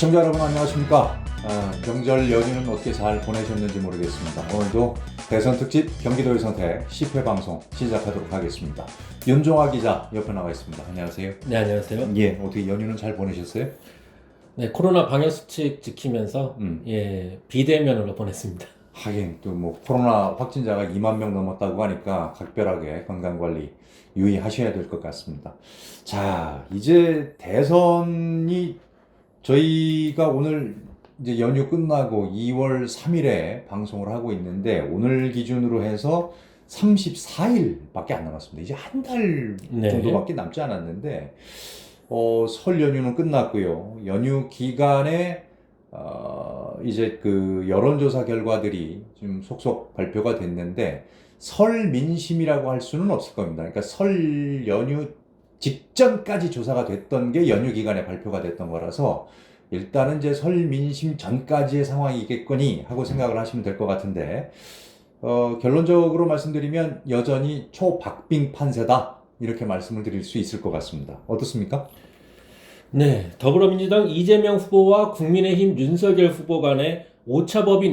시청자 여러분 안녕하십니까. 명절 연휴는 어떻게 잘 보내셨는지 모르겠습니다. 오늘도 대선 특집 경기도의 선택 10회 방송 시작하도록 하겠습니다. 윤종아 기자 옆에 나와 있습니다. 안녕하세요. 네, 안녕하세요. 예, 어떻게 연휴는 잘 보내셨어요? 네, 코로나 방역 수칙 지키면서 비대면으로 보냈습니다. 하긴 또 뭐 코로나 확진자가 2만 명 넘었다고 하니까 각별하게 건강관리 유의하셔야 될 것 같습니다. 자, 이제 대선이 저희가 오늘 이제 연휴 끝나고 2월 3일에 방송을 하고 있는데 오늘 기준으로 해서 34일밖에 안 남았습니다. 이제 한 달 네. 정도밖에 남지 않았는데 설 연휴는 끝났고요. 연휴 기간에 이제 그 여론조사 결과들이 지금 속속 발표가 됐는데 설 민심이라고 할 수는 없을 겁니다. 그러니까 설 연휴 직전까지 조사가 됐던 게 연휴 기간에 발표가 됐던 거라서 일단은 이제 설 민심 전까지의 상황이겠거니 하고 생각을 하시면 될 것 같은데 결론적으로 말씀드리면 여전히 초박빙 판세다 이렇게 말씀을 드릴 수 있을 것 같습니다. 어떻습니까? 네, 더불어민주당 이재명 후보와 국민의힘 윤석열 후보 간의 오차범위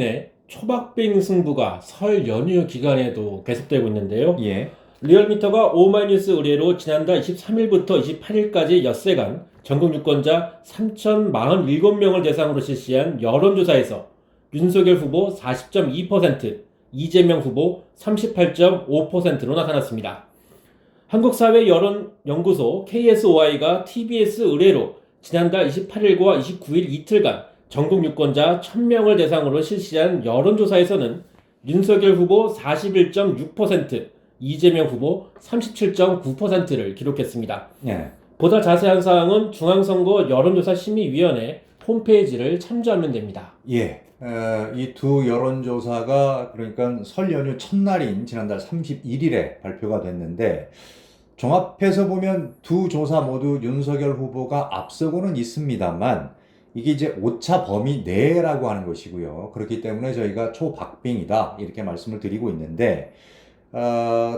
초박빙 승부가 설 연휴 기간에도 계속되고 있는데요. 예. 리얼미터가 오마이뉴스 의뢰로 지난달 23일부터 28일까지 엿새간 전국 유권자 3,047명을 대상으로 실시한 여론조사에서 윤석열 후보 40.2%, 이재명 후보 38.5%로 나타났습니다. 한국사회여론연구소 KSOI가 TBS 의뢰로 지난달 28일과 29일 이틀간 전국 유권자 1,000명을 대상으로 실시한 여론조사에서는 윤석열 후보 41.6%, 이재명 후보 37.9%를 기록했습니다. 예. 보다 자세한 사항은 중앙선거 여론조사심의위원회 홈페이지를 참조하면 됩니다. 예. 이 두 여론조사가 그러니까 설 연휴 첫날인 지난달 31일에 발표가 됐는데 종합해서 보면 두 조사 모두 윤석열 후보가 앞서고는 있습니다만 이게 이제 오차 범위 내라고 하는 것이고요. 그렇기 때문에 저희가 초박빙이다 이렇게 말씀을 드리고 있는데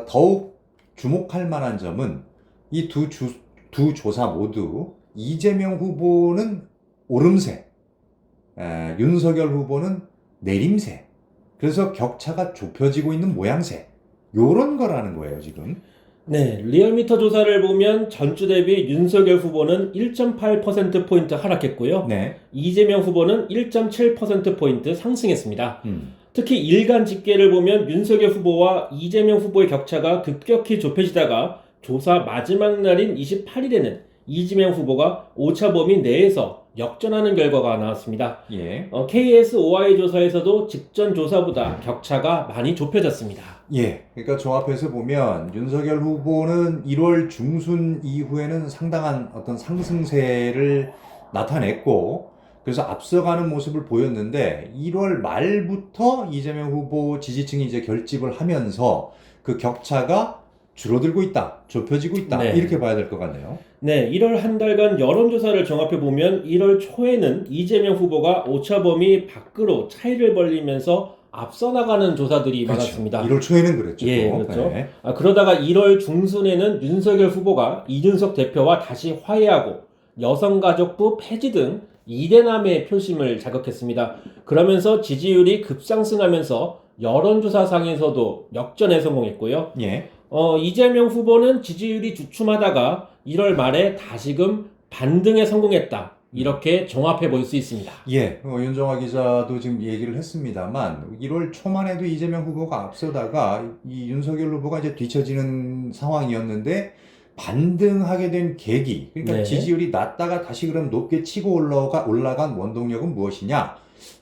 더욱 주목할 만한 점은 이 두 조사 모두 이재명 후보는 오름세, 윤석열 후보는 내림세. 그래서 격차가 좁혀지고 있는 모양새. 요런 거라는 거예요, 지금. 네, 리얼미터 조사를 보면 전주 대비 윤석열 후보는 1.8%포인트 하락했고요. 네. 이재명 후보는 1.7%포인트 상승했습니다. 특히 일간 집계를 보면 윤석열 후보와 이재명 후보의 격차가 급격히 좁혀지다가 조사 마지막 날인 28일에는 이재명 후보가 오차범위 내에서 역전하는 결과가 나왔습니다. 예. KSOI 조사에서도 직전 조사보다 격차가 많이 좁혀졌습니다. 예. 그러니까 종합해서 보면 윤석열 후보는 1월 중순 이후에는 상당한 어떤 상승세를 나타냈고 그래서 앞서가는 모습을 보였는데 1월 말부터 이재명 후보 지지층이 이제 결집을 하면서 그 격차가 줄어들고 있다, 좁혀지고 있다 네. 이렇게 봐야 될 것 같네요. 네, 1월 한 달간 여론조사를 종합해보면 1월 초에는 이재명 후보가 오차범위 밖으로 차이를 벌리면서 앞서 나가는 조사들이 그렇죠. 많았습니다. 1월 초에는 그랬죠. 예, 또. 그렇죠. 네. 그러다가 1월 중순에는 윤석열 후보가 이준석 대표와 다시 화해하고 여성가족부 폐지 등 2대남의 표심을 자극했습니다. 그러면서 지지율이 급상승하면서 여론조사상에서도 역전에 성공했고요. 예. 이재명 후보는 지지율이 주춤하다가 1월 말에 다시금 반등에 성공했다. 이렇게 종합해 볼 수 있습니다. 예, 윤정아 기자도 지금 얘기를 했습니다만 1월 초만 해도 이재명 후보가 앞서다가 이 윤석열 후보가 이제 뒤처지는 상황이었는데 반등하게 된 계기, 그러니까 네. 지지율이 낮다가 다시 그럼 높게 치고 올라간 원동력은 무엇이냐?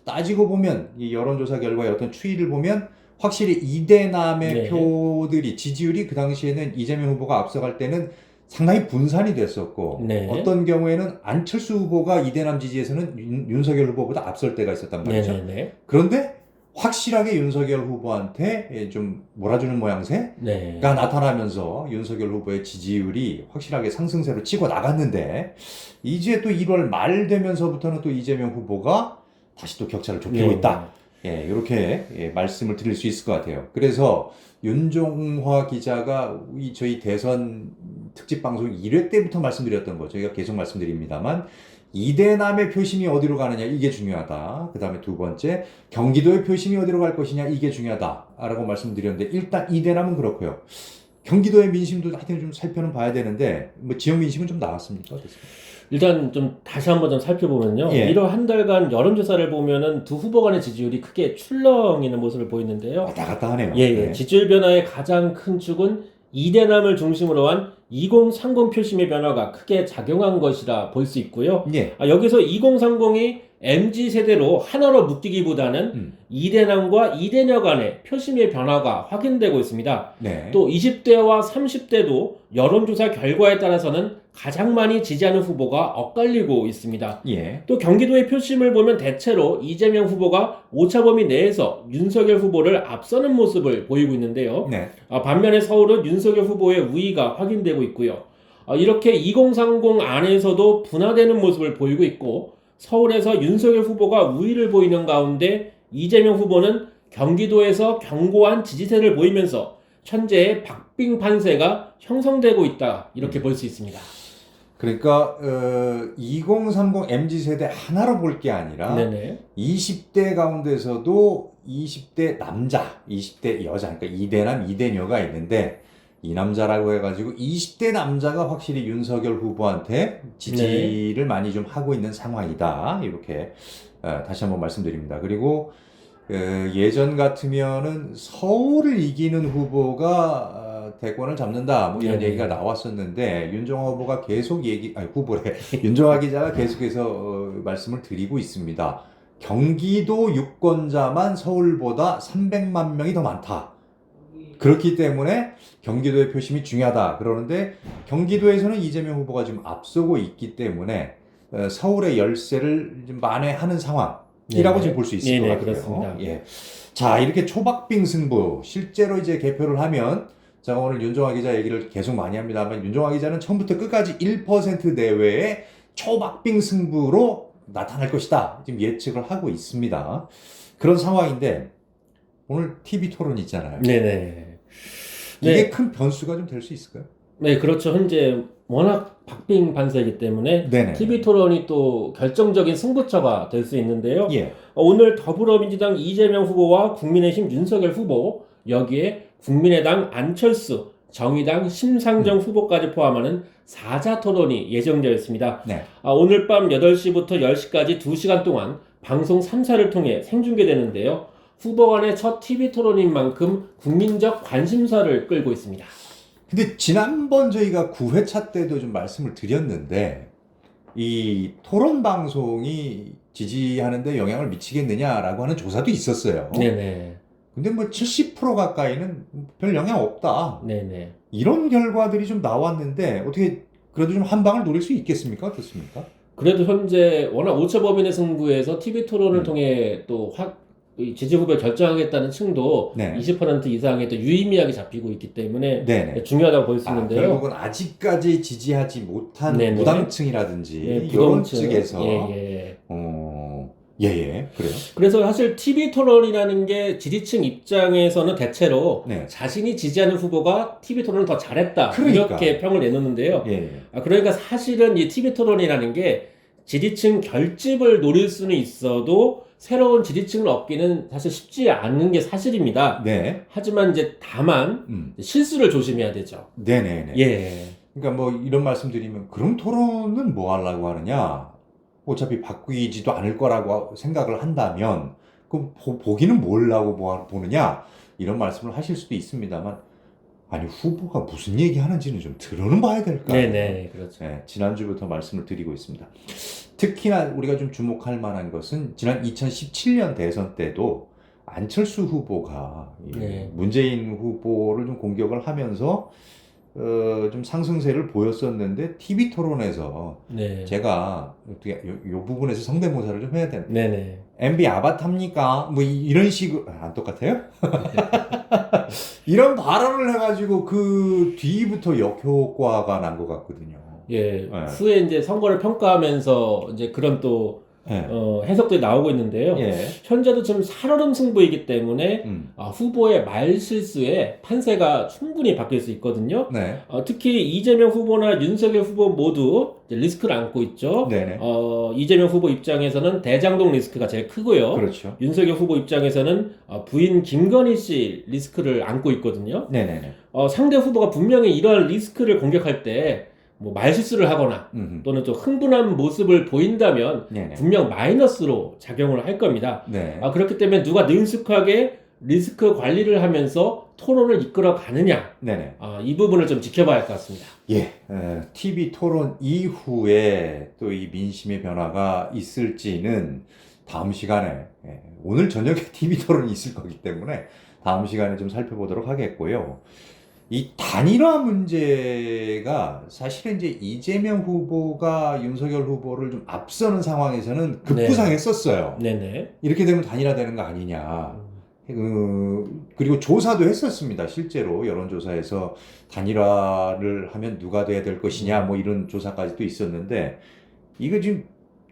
따지고 보면 이 여론조사 결과의 어떤 추이를 보면 확실히 2대남의 네. 표들이 지지율이 그 당시에는 이재명 후보가 앞서갈 때는 상당히 분산이 됐었고 네. 어떤 경우에는 안철수 후보가 이대남 지지에서는 윤석열 후보보다 앞설 때가 있었단 말이죠. 네네네. 그런데 확실하게 윤석열 후보한테 좀 몰아주는 모양새가 네. 나타나면서 윤석열 후보의 지지율이 확실하게 상승세로 치고 나갔는데 이제 또 1월 말 되면서부터는 또 이재명 후보가 다시 또 격차를 좁히고 네. 있다. 예, 이렇게 말씀을 드릴 수 있을 것 같아요. 그래서 윤종화 기자가 저희 대선 특집 방송 1회 때부터 말씀드렸던 거 저희가 계속 말씀드립니다만 이대남의 표심이 어디로 가느냐 이게 중요하다. 그 다음에 두 번째 경기도의 표심이 어디로 갈 것이냐 이게 중요하다라고 말씀드렸는데 일단 이대남은 그렇고요. 경기도의 민심도 하여튼 좀 살펴는 봐야 되는데 뭐 지역 민심은 좀 나왔습니까? 어떻습니까? 일단 좀 다시 한번 좀 살펴보면요. 예. 1월 한 달간 여론조사를 보면은 두 후보 간의 지지율이 크게 출렁이는 모습을 보이는데요. 왔다 갔다 하네요. 예, 네. 지지율 변화의 가장 큰 축은 이대남을 중심으로 한 2030 표심의 변화가 크게 작용한 것이라 볼 수 있고요. 예. 여기서 2030이 MZ세대로 하나로 묶이기보다는 이대남과 이대녀 간의 표심의 변화가 확인되고 있습니다. 네. 또 20대와 30대도 여론조사 결과에 따라서는 가장 많이 지지하는 후보가 엇갈리고 있습니다. 예. 또 경기도의 표심을 보면 대체로 이재명 후보가 오차범위 내에서 윤석열 후보를 앞서는 모습을 보이고 있는데요. 네. 반면에 서울은 윤석열 후보의 우위가 확인되고 있고요. 이렇게 2030 안에서도 분화되는 모습을 보이고 있고 서울에서 윤석열 후보가 우위를 보이는 가운데 이재명 후보는 경기도에서 견고한 지지세를 보이면서 현재의 박빙 판세가 형성되고 있다 이렇게 볼 수 있습니다. 그러니까 2030 MZ세대 하나로 볼 게 아니라 네네. 20대 가운데서도 20대 남자, 20대 여자, 그러니까 이대남, 이대녀가 있는데 이 남자라고 해가지고 20대 남자가 확실히 윤석열 후보한테 지지를 많이 좀 하고 있는 상황이다. 이렇게 다시 한번 말씀드립니다. 그리고 예전 같으면은 서울을 이기는 후보가 대권을 잡는다 뭐 이런 네네. 얘기가 나왔었는데 윤종화 후보가 계속 후보래 윤종화 기자가 계속해서 말씀을 드리고 있습니다. 경기도 유권자만 서울보다 300만 명이 더 많다. 그렇기 때문에 경기도의 표심이 중요하다. 그러는데 경기도에서는 이재명 후보가 지금 앞서고 있기 때문에 서울의 열세를 좀 만회하는 상황이라고 지금 볼 수 있을 것 같아요. 그렇습니다. 예. 자, 이렇게 초박빙 승부 실제로 이제 개표를 하면 제가 오늘 윤종화 기자 얘기를 계속 많이 합니다만 윤종화 기자는 처음부터 끝까지 1% 내외의 초박빙 승부로 나타날 것이다. 지금 예측을 하고 있습니다. 그런 상황인데 오늘 TV 토론 있잖아요. 네네. 이게 큰 변수가 좀 될 수 있을까요? 네, 그렇죠. 현재 워낙 박빙 판세이기 때문에 네네. TV 토론이 또 결정적인 승부처가 될 수 있는데요. 예. 오늘 더불어민주당 이재명 후보와 국민의힘 윤석열 후보, 여기에 국민의당 안철수, 정의당 심상정 후보까지 포함하는 4자 토론이 예정되어 있습니다. 네. 오늘 밤 8시부터 10시까지 2시간 동안 방송 3사를 통해 생중계되는데요. 후보 간의 첫 TV 토론인 만큼 국민적 관심사를 끌고 있습니다. 근데 지난번 저희가 9회차 때도 좀 말씀을 드렸는데 이 토론 방송이 지지하는데 영향을 미치겠느냐라고 하는 조사도 있었어요. 네네. 근데 뭐 70% 가까이는 별 영향 없다. 네네. 이런 결과들이 좀 나왔는데 어떻게 그래도 좀 한 방을 노릴 수 있겠습니까? 어떻습니까? 그래도 현재 워낙 오차범위의 승부에서 TV 토론을 통해 또 지지 후보를 결정하겠다는 층도 네. 20% 이상의 또 유의미하게 잡히고 있기 때문에 네네. 중요하다고 볼 수 있는데요. 결국은 아직까지 지지하지 못한 네네. 무당층이라든지 예, 이런 부동층. 측에서 예. 그래요. 그래서 사실 TV 토론이라는 게 지지층 입장에서는 대체로 네. 자신이 지지하는 후보가 TV 토론을 더 잘했다 그러니까. 이렇게 평을 내놓는데요. 예. 그러니까 사실은 이 TV 토론이라는 게 지지층 결집을 노릴 수는 있어도 새로운 지지층을 얻기는 사실 쉽지 않은 게 사실입니다. 네. 하지만 이제 다만 실수를 조심해야 되죠. 네네네. 예. 그러니까 뭐 이런 말씀 드리면 그럼 토론은 뭐 하려고 하느냐? 어차피 바뀌지도 않을 거라고 생각을 한다면 그럼 보기는 뭘라고 보느냐? 이런 말씀을 하실 수도 있습니다만 아니 후보가 무슨 얘기 하는지는 좀 들어는 봐야 될 거 아니에요. 네네, 그렇죠. 네, 지난주부터 말씀을 드리고 있습니다. 특히나 우리가 좀 주목할 만한 것은 지난 2017년 대선 때도 안철수 후보가 네. 문재인 후보를 좀 공격을 하면서 좀 상승세를 보였었는데 TV 토론에서 네. 제가 어떻게 요 부분에서 성대모사를 좀 해야 되나? 네네. MB 아바타입니까? 뭐 이런 식으로 안 똑같아요? 이런 발언을 해가지고 그 뒤부터 역효과가 난 것 같거든요. 예. 네. 후에 이제 선거를 평가하면서 이제 그런 또 예. 해석들이 나오고 있는데요. 예. 현재도 지금 살얼음 승부이기 때문에 후보의 말 실수에 판세가 충분히 바뀔 수 있거든요. 네. 특히 이재명 후보나 윤석열 후보 모두 이제 리스크를 안고 있죠. 네네. 이재명 후보 입장에서는 대장동 리스크가 제일 크고요. 그렇죠. 윤석열 후보 입장에서는 부인 김건희 씨 리스크를 안고 있거든요. 네네네. 상대 후보가 분명히 이러한 리스크를 공격할 때 뭐 말실수를 하거나 또는 좀 흥분한 모습을 보인다면 네네. 분명 마이너스로 작용을 할 겁니다. 네. 그렇기 때문에 누가 능숙하게 리스크 관리를 하면서 토론을 이끌어 가느냐, 네네. 이 부분을 좀 지켜봐야 할 것 같습니다. 예, TV 토론 이후에 또 이 민심의 변화가 있을지는 다음 시간에, 오늘 저녁에 TV 토론이 있을 거기 때문에 다음 시간에 좀 살펴보도록 하겠고요. 이 단일화 문제가 사실은 이제 이재명 후보가 윤석열 후보를 좀 앞서는 상황에서는 급부상했었어요. 네네. 이렇게 되면 단일화되는 거 아니냐. 그리고 조사도 했었습니다. 실제로 여론조사에서 단일화를 하면 누가 돼야 될 것이냐, 뭐 이런 조사까지도 있었는데, 이거 지금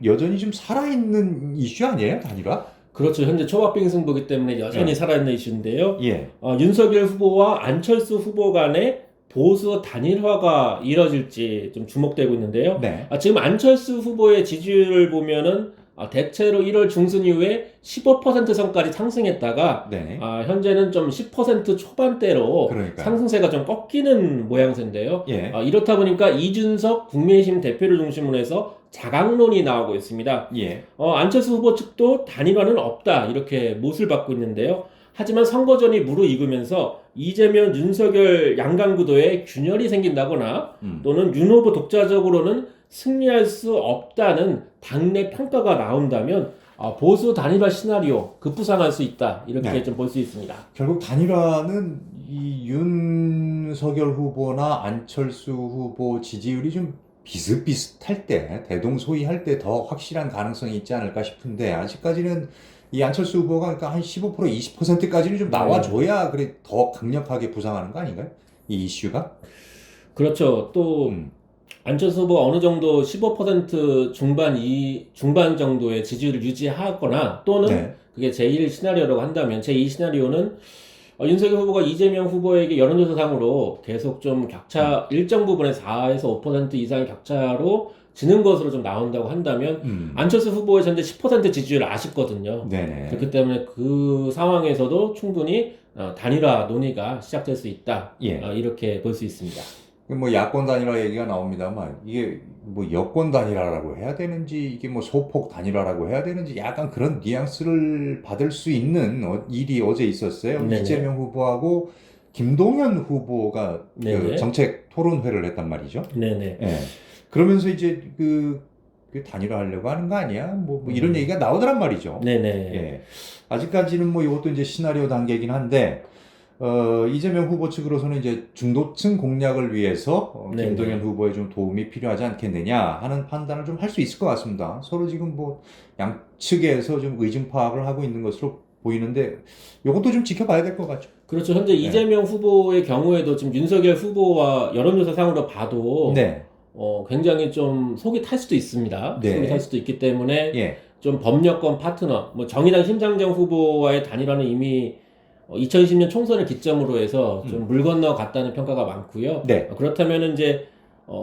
여전히 좀 살아있는 이슈 아니에요, 단일화? 그렇죠. 현재 초박빙 승부기 때문에 여전히 살아있는 이슈인데요. 예. 윤석열 후보와 안철수 후보 간의 보수 단일화가 이뤄질지 좀 주목되고 있는데요. 네. 지금 안철수 후보의 지지율을 보면은 대체로 1월 중순 이후에 15% 선까지 상승했다가 네. 현재는 좀 10% 초반대로 그러니까요. 상승세가 좀 꺾이는 모양새인데요. 예. 이렇다 보니까 이준석 국민의힘 대표를 중심으로 해서 자강론이 나오고 있습니다. 예. 안철수 후보 측도 단일화는 없다 이렇게 못을 받고 있는데요. 하지만 선거전이 무르익으면서 이재명, 윤석열 양강구도에 균열이 생긴다거나 또는 윤 후보 독자적으로는 승리할 수 없다는 당내 평가가 나온다면 보수 단일화 시나리오 급부상할 수 있다 이렇게 네. 좀 볼 수 있습니다. 결국 단일화는 이 윤석열 후보나 안철수 후보 지지율이 좀 비슷비슷할 때, 대동소이할 때 더 확실한 가능성이 있지 않을까 싶은데, 아직까지는 이 안철수 후보가 그러니까 한 15%, 20%까지는 좀 나와줘야 그래 더 강력하게 부상하는 거 아닌가요? 이 이슈가? 그렇죠. 또 안철수 후보가 어느 정도 15% 중반 정도의 지지율을 유지하거나 또는 그게 제1 시나리오라고 한다면 제2 시나리오는 윤석열 후보가 이재명 후보에게 여론조사상으로 계속 좀 격차 일정 부분의 4에서 5% 이상의 격차로 지는 것으로 좀 나온다고 한다면 안철수 후보의 현재 10% 지지율 아쉽거든요. 네네. 그렇기 때문에 그 상황에서도 충분히 단일화 논의가 시작될 수 있다. 이렇게 볼 수 있습니다. 뭐 야권 단일화 얘기가 나옵니다만 이게 뭐 여권 단일화라고 해야 되는지 이게 뭐 소폭 단일화라고 해야 되는지 약간 그런 뉘앙스를 받을 수 있는 일이 어제 있었어요. 네네. 이재명 후보하고 김동연 후보가 네네. 그 정책 토론회를 했단 말이죠. 네네. 예. 그러면서 이제 그 단일화 하려고 하는 거 아니야? 뭐 이런 얘기가 나오더란 말이죠. 네네. 예. 아직까지는 뭐 이것도 이제 시나리오 단계이긴 한데, 이재명 후보 측으로서는 이제 중도층 공략을 위해서 김동연 후보의 좀 도움이 필요하지 않겠느냐 하는 판단을 좀 할 수 있을 것 같습니다. 서로 지금 뭐 양측에서 좀 의중 파악을 하고 있는 것으로 보이는데, 이것도 좀 지켜봐야 될 것 같죠. 그렇죠. 현재 이재명 후보의 경우에도 지금 윤석열 후보와 여론조사상으로 봐도 굉장히 좀 속이 탈 수도 있습니다. 속이 탈 수도 있기 때문에 좀 법여권 파트너, 뭐 정의당 심상정 후보와의 단일화는 이미 2020년 총선을 기점으로 해서 좀 물 건너 갔다는 평가가 많고요. 그렇다면 이제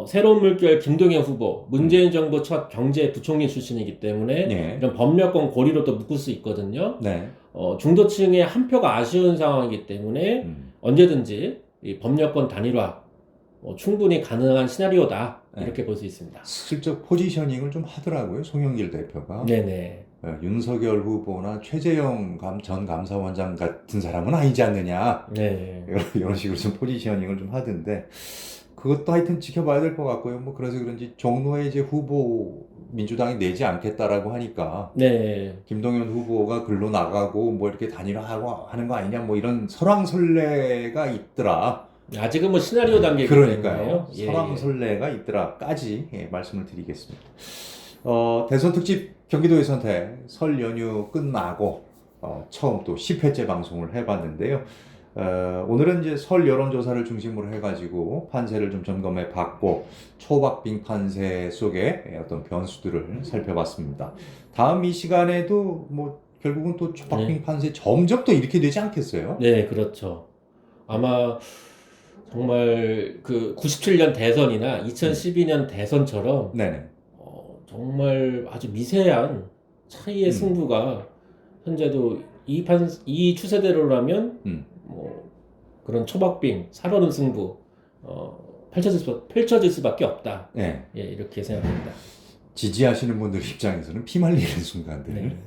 새로운 물결 김동연 후보, 문재인 정부 첫 경제부총리 출신이기 때문에 이런 법여권 고리로 또 묶을 수 있거든요. 중도층의 한 표가 아쉬운 상황이기 때문에 언제든지 이 법여권 단일화 충분히 가능한 시나리오다 이렇게 볼 수 있습니다. 슬쩍 포지셔닝을 좀 하더라고요, 송영길 대표가. 네네. 윤석열 후보나 최재형 전 감사원장 같은 사람은 아니지 않느냐. 이런 식으로 좀 포지셔닝을 좀 하던데, 그것도 하여튼 지켜봐야 될 것 같고요. 뭐 그래서 그런지 종로에 이제 후보 민주당이 내지 않겠다라고 하니까 김동연 후보가 글로 나가고 뭐 이렇게 단일화하고 하는 거 아니냐, 뭐 이런 설왕설래가 있더라. 아직은 뭐 시나리오 단계이기 그러니까요. 때문에요. 설왕설래가 있더라까지 말씀을 드리겠습니다. 대선 특집 경기도의 선택 설 연휴 끝나고 처음 또 10회째 방송을 해봤는데요. 오늘은 이제 설 여론조사를 중심으로 해가지고 판세를 좀 점검해 봤고 초박빙 판세 속의 어떤 변수들을 살펴봤습니다. 다음 이 시간에도 뭐 결국은 또 초박빙 판세 점점 또 이렇게 되지 않겠어요? 네, 그렇죠. 아마 정말 그 97년 대선이나 2012년 대선처럼 네네. 정말 아주 미세한 차이의 승부가 현재도 이 추세대로라면 뭐 그런 초박빙, 살얼음 승부 펼쳐질 수밖에 없다. 네. 예, 이렇게 생각합니다. 지지하시는 분들 입장에서는 피 말리는 순간들. 네.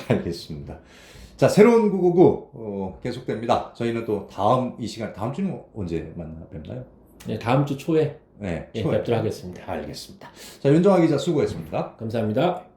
알겠습니다. 자, 새로운 999 계속됩니다. 저희는 또 다음 이 시간, 다음 주는 언제 뵙나요? 네, 다음 주 초에 네, 예, 초에. 뵙도록 하겠습니다. 알겠습니다. 자, 윤정아 기자 수고했습니다. 감사합니다.